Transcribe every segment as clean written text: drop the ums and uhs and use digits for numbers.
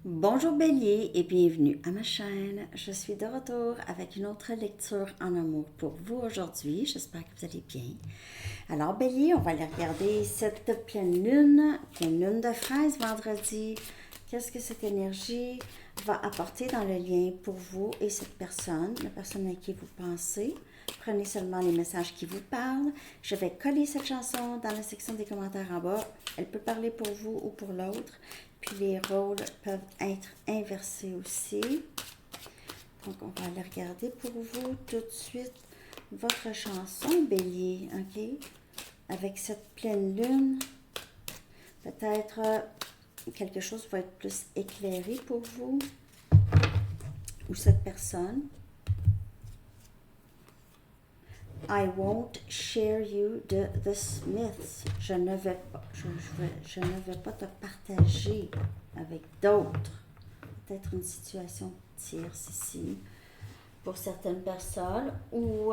Bonjour Bélier et bienvenue à ma chaîne. Je suis de retour avec une autre lecture en amour pour vous aujourd'hui. J'espère que vous allez bien. Alors Bélier, on va aller regarder cette pleine lune de fraise vendredi. Qu'est-ce que cette énergie va apporter dans le lien pour vous et cette personne, la personne à qui vous pensez. Prenez seulement les messages qui vous parlent. Je vais coller cette chanson dans la section des commentaires en bas. Elle peut parler pour vous ou pour l'autre. Puis les rôles peuvent être inversés aussi. Donc, on va aller regarder pour vous tout de suite votre chanson, Bélier, OK? Avec cette pleine lune, peut-être quelque chose va être plus éclairé pour vous ou cette personne. I won't share you de The Smiths. Je ne vais pas te partager avec d'autres. Peut-être une situation tierce ici pour certaines personnes. Ou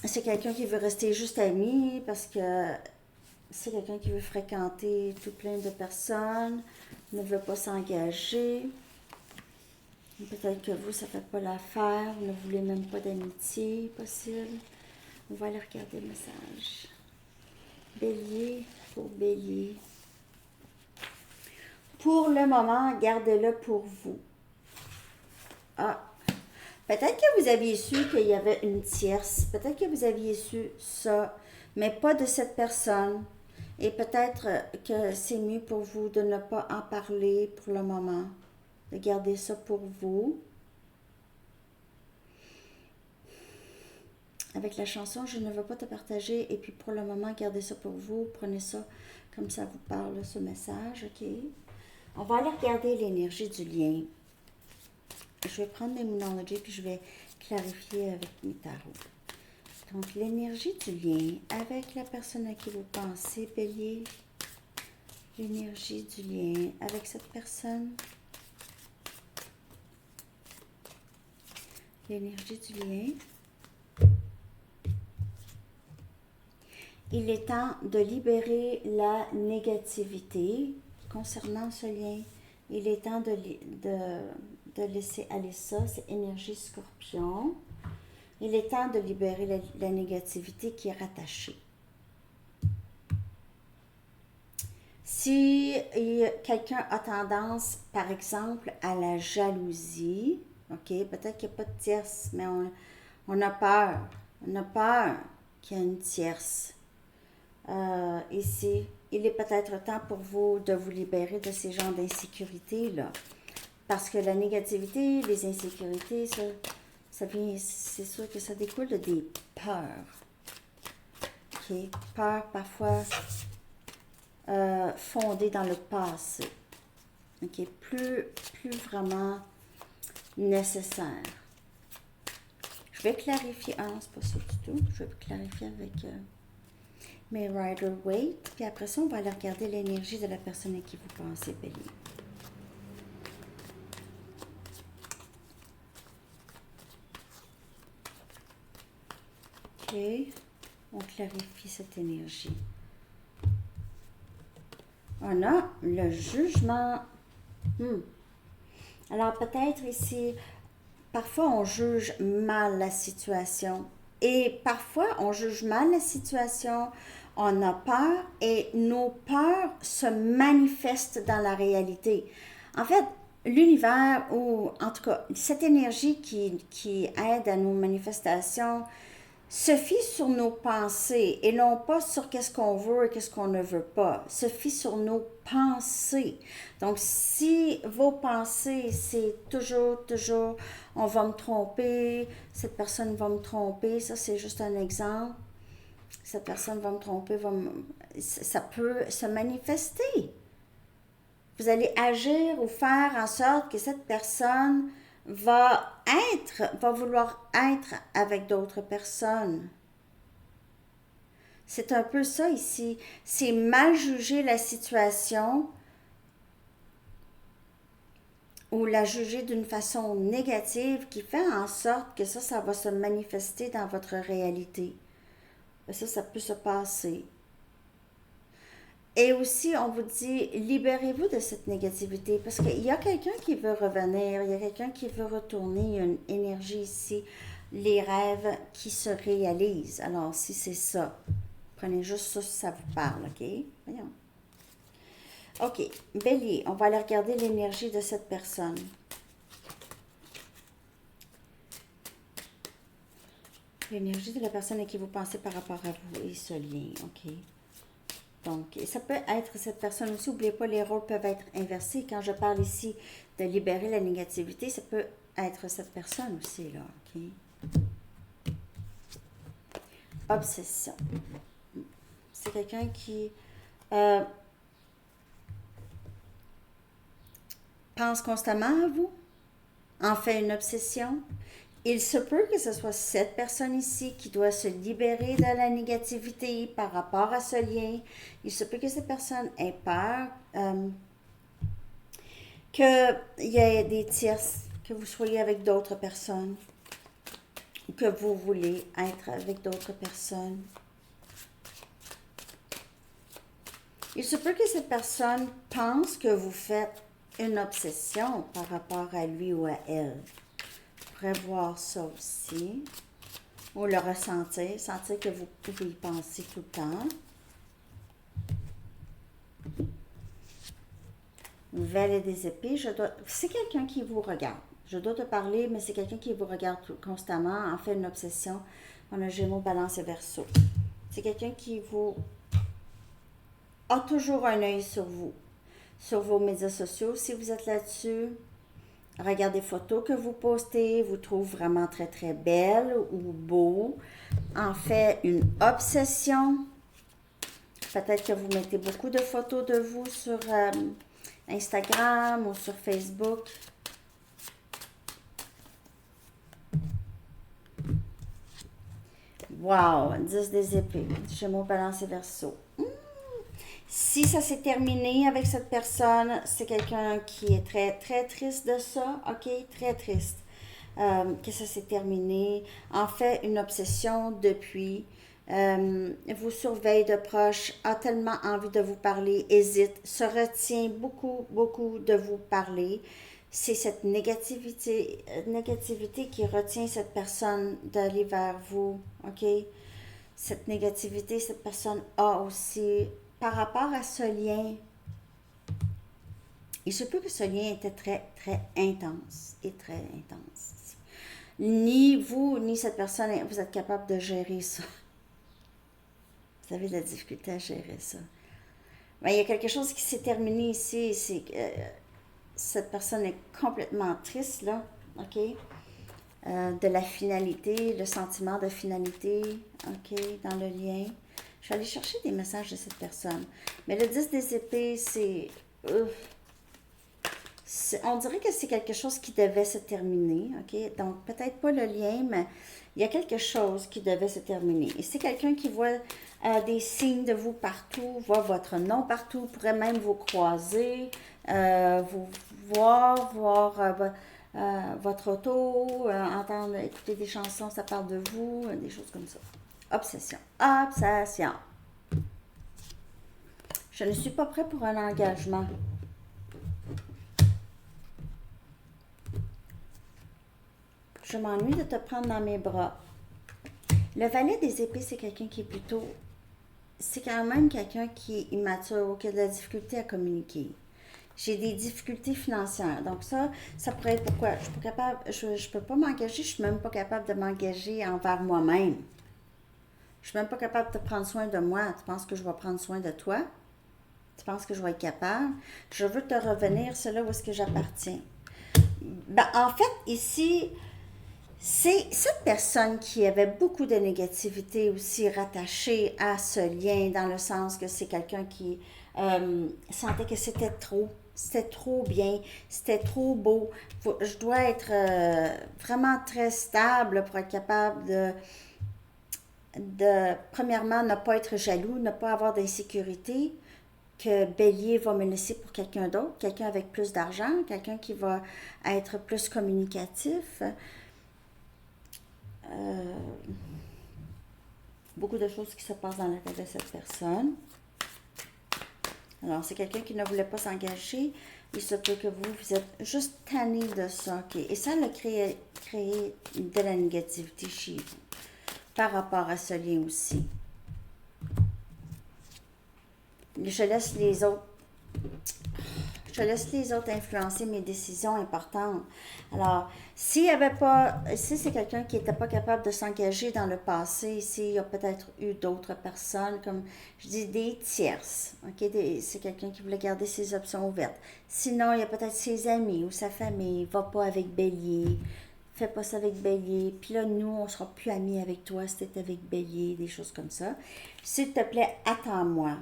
c'est quelqu'un qui veut rester juste ami parce que c'est quelqu'un qui veut fréquenter tout plein de personnes, ne veut pas s'engager. Peut-être que vous, ça ne fait pas l'affaire, vous ne voulez même pas d'amitié possible. On va aller regarder le message. Bélier pour Bélier. Pour le moment, gardez-le pour vous. Ah, peut-être que vous aviez su qu'il y avait une tierce. Peut-être que vous aviez su ça, mais pas de cette personne. Et peut-être que c'est mieux pour vous de ne pas en parler pour le moment. De garder ça pour vous. Avec la chanson, je ne veux pas te partager. Et puis pour le moment, gardez ça pour vous. Prenez ça comme ça vous parle, ce message, OK? On va aller regarder l'énergie du lien. Je vais prendre mes Moonology puis je vais clarifier avec mes tarots. Donc, l'énergie du lien avec la personne à qui vous pensez, Bélier. L'énergie du lien avec cette personne. L'énergie du lien. Il est temps de libérer la négativité concernant ce lien. Il est temps de laisser aller ça, c'est énergie scorpion. Il est temps de libérer la négativité qui est rattachée. Si quelqu'un a tendance, par exemple, à la jalousie, OK, peut-être qu'il n'y a pas de tierce, mais on a peur. On a peur qu'il y ait une tierce. Ici, il est peut-être temps pour vous de vous libérer de ces genres d'insécurité-là. Parce que la négativité, les insécurités, ça vient, c'est sûr que ça découle de des peurs. OK? Peurs parfois fondées dans le passé. OK? Plus vraiment nécessaire. Je vais clarifier. Ah non, c'est pas ça du tout. Je vais clarifier avec mes Rider-Waite. Puis après ça, on va aller regarder l'énergie de la personne à qui vous pensez, Bélier. OK. On clarifie cette énergie. On a le jugement. Alors peut-être ici, parfois on juge mal la situation. Et parfois on juge mal la situation, on a peur et nos peurs se manifestent dans la réalité. En fait, l'univers, ou en tout cas cette énergie qui aide à nos manifestations, se fie sur nos pensées et non pas sur qu'est-ce qu'on veut et qu'est-ce qu'on ne veut pas. Se fie sur nos pensées. Donc, si vos pensées, c'est toujours, on va me tromper, cette personne va me tromper, ça c'est juste un exemple. Cette personne va me tromper, ça peut se manifester. Vous allez agir ou faire en sorte que cette personne va vouloir être avec d'autres personnes. C'est un peu ça ici. C'est mal juger la situation ou la juger d'une façon négative qui fait en sorte que ça va se manifester dans votre réalité. Ça peut se passer. Et aussi, on vous dit, libérez-vous de cette négativité parce qu'il y a quelqu'un qui veut revenir, il y a quelqu'un qui veut retourner, il y a une énergie ici, les rêves qui se réalisent. Alors, si c'est ça, prenez juste ça si ça vous parle, OK? Voyons. OK, Bélier, on va aller regarder l'énergie de cette personne. L'énergie de la personne à qui vous pensez par rapport à vous et ce lien, OK? Donc, ça peut être cette personne aussi. N'oubliez pas, les rôles peuvent être inversés. Quand je parle ici de libérer la négativité, ça peut être cette personne aussi, là, OK? Obsession. C'est quelqu'un qui pense constamment à vous, en fait une obsession. Il se peut que ce soit cette personne ici qui doit se libérer de la négativité par rapport à ce lien. Il se peut que cette personne ait peur qu'il y ait des tierces, que vous soyez avec d'autres personnes, ou que vous voulez être avec d'autres personnes. Il se peut que cette personne pense que vous faites une obsession par rapport à lui ou à elle. Voir ça aussi, ou le ressentir, sentir que vous pouvez y penser tout le temps. Valet des épées, c'est quelqu'un qui vous regarde. Je dois te parler, mais c'est quelqu'un qui vous regarde constamment, en fait une obsession. On a Gémeaux, Balance et Verseau. C'est quelqu'un qui vous a toujours un œil sur vous, sur vos médias sociaux. Si vous êtes là-dessus, regarde des photos que vous postez, vous trouve vraiment très très belle ou beau. En fait, une obsession. Peut-être que vous mettez beaucoup de photos de vous sur Instagram ou sur Facebook. Wow, 10 des épées. Gémeaux, Balance et Verseau. Si ça s'est terminé avec cette personne, c'est quelqu'un qui est très, très triste de ça, OK? Très triste que ça s'est terminé. En fait, une obsession depuis. Vous surveille de proche, a tellement envie de vous parler, hésite, se retient beaucoup, beaucoup de vous parler. C'est cette négativité qui retient cette personne d'aller vers vous, OK? Cette négativité, cette personne a aussi par rapport à ce lien. Il se peut que ce lien était très, très intense et très intense. Ni vous, ni cette personne, vous êtes capable de gérer ça. Vous avez de la difficulté à gérer ça. Mais il y a quelque chose qui s'est terminé ici, c'est que cette personne est complètement triste, là, OK? De la finalité, le sentiment de finalité, OK, dans le lien. Je vais aller chercher des messages de cette personne. Mais le 10 des épées, on dirait que c'est quelque chose qui devait se terminer, OK? Donc, peut-être pas le lien, mais il y a quelque chose qui devait se terminer. Et c'est quelqu'un qui voit des signes de vous partout, voit votre nom partout, pourrait même vous croiser, vous voir votre auto, entendre, écouter des chansons, ça parle de vous, des choses comme ça. Obsession. Obsession. Je ne suis pas prêt pour un engagement. Je m'ennuie de te prendre dans mes bras. Le valet des épées, c'est quelqu'un qui est plutôt... C'est quand même quelqu'un qui est immature, qui a de la difficulté à communiquer. J'ai des difficultés financières. Donc ça pourrait être pourquoi? Je suis pas capable, je peux pas m'engager, je suis même pas capable de m'engager envers moi-même. Je suis même pas capable de prendre soin de moi. Tu penses que je vais prendre soin de toi? Tu penses que je vais être capable? Je veux te revenir, c'est là où est-ce que j'appartiens. Ben, en fait, ici, c'est cette personne qui avait beaucoup de négativité aussi rattachée à ce lien, dans le sens que c'est quelqu'un qui sentait que c'était trop bien, c'était trop beau. Je dois être vraiment très stable pour être capable premièrement, ne pas être jaloux, ne pas avoir d'insécurité, que Bélier va me laisser pour quelqu'un d'autre, quelqu'un avec plus d'argent, quelqu'un qui va être plus communicatif. Beaucoup de choses qui se passent dans la tête de cette personne. Alors, c'est quelqu'un qui ne voulait pas s'engager. Il se peut que vous êtes juste tanné de ça, OK? Et ça a créé de la négativité chez vous par rapport à ce lien aussi. Je laisse les autres Je laisse les autres influencer mes décisions importantes. Alors, si c'est quelqu'un qui n'était pas capable de s'engager dans le passé, s'il y a peut-être eu d'autres personnes, comme je dis, des tierces, ok, c'est quelqu'un qui voulait garder ses options ouvertes. Sinon, il y a peut-être ses amis ou sa famille, va pas avec Bélier, fais pas ça avec Bélier, puis là, nous, on sera plus amis avec toi si t'es avec Bélier, des choses comme ça. S'il te plaît, attends-moi.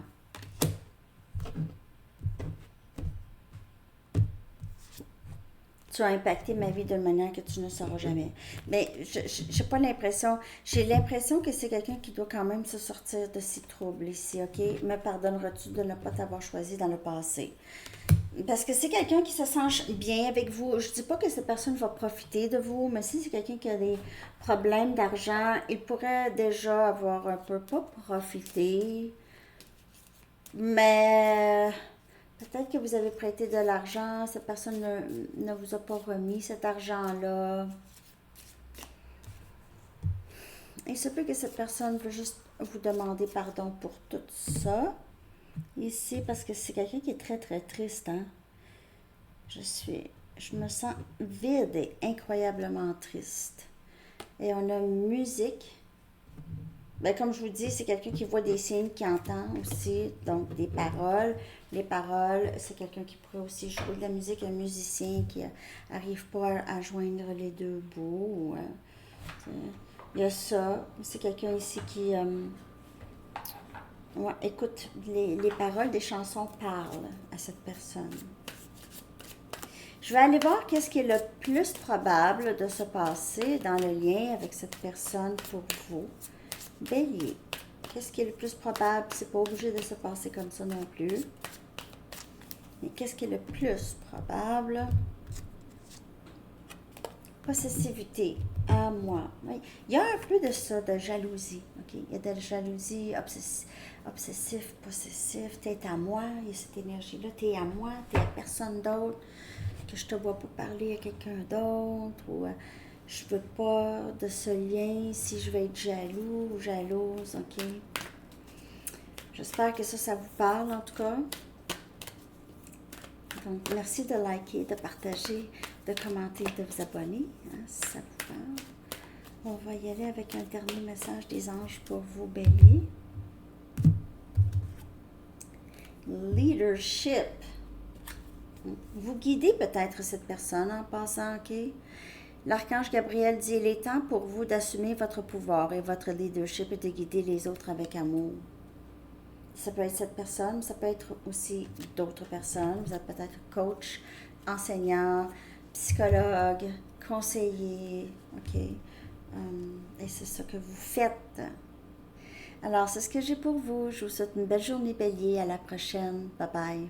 Tu as impacté ma vie d'une manière que tu ne sauras jamais. Mais j'ai pas l'impression, j'ai l'impression que c'est quelqu'un qui doit quand même se sortir de ses troubles ici, ok? Me pardonneras-tu de ne pas t'avoir choisi dans le passé? Parce que c'est quelqu'un qui se sent bien avec vous. Je dis pas que cette personne va profiter de vous, mais si c'est quelqu'un qui a des problèmes d'argent, il pourrait déjà avoir un peu, pas profité, mais peut-être que vous avez prêté de l'argent, cette personne ne vous a pas remis cet argent-là. Il se peut que cette personne veut juste vous demander pardon pour tout ça. Ici, parce que c'est quelqu'un qui est très très triste, hein. Je me sens vide et incroyablement triste. Et on a musique. Ben, comme je vous dis, c'est quelqu'un qui voit des signes, qui entend aussi, donc des paroles. Les paroles, c'est quelqu'un qui pourrait aussi jouer de la musique, un musicien qui n'arrive pas à joindre les deux bouts. Il y a ça. C'est quelqu'un ici qui écoute, les paroles des chansons parlent à cette personne. Je vais aller voir qu'est-ce qui est le plus probable de se passer dans le lien avec cette personne pour vous. Bélier. Qu'est-ce qui est le plus probable? C'est pas obligé de se passer comme ça non plus. Mais qu'est-ce qui est le plus probable? Possessivité. À moi. Oui. Il y a un peu de ça, de jalousie. Okay? Il y a de la jalousie obsessif, possessif. T'es à moi. Il y a cette énergie-là. T'es à moi. T'es à personne d'autre. Que je te vois pas parler à quelqu'un d'autre. Ou je veux pas de ce lien. Si je vais être jaloux ou jalouse. OK? J'espère que ça vous parle en tout cas. Donc, merci de liker, de partager, de commenter, de vous abonner, hein, si ça vous parle. On va y aller avec un dernier message des anges pour vous, Bélier. Leadership. Vous guidez peut-être cette personne en passant, OK? L'archange Gabriel dit, il est temps pour vous d'assumer votre pouvoir et votre leadership et de guider les autres avec amour. Ça peut être cette personne, ça peut être aussi d'autres personnes. Vous êtes peut-être coach, enseignant, psychologue, conseiller, OK? Et c'est ça que vous faites. Alors, c'est ce que j'ai pour vous. Je vous souhaite une belle journée, Bélier. À la prochaine. Bye bye.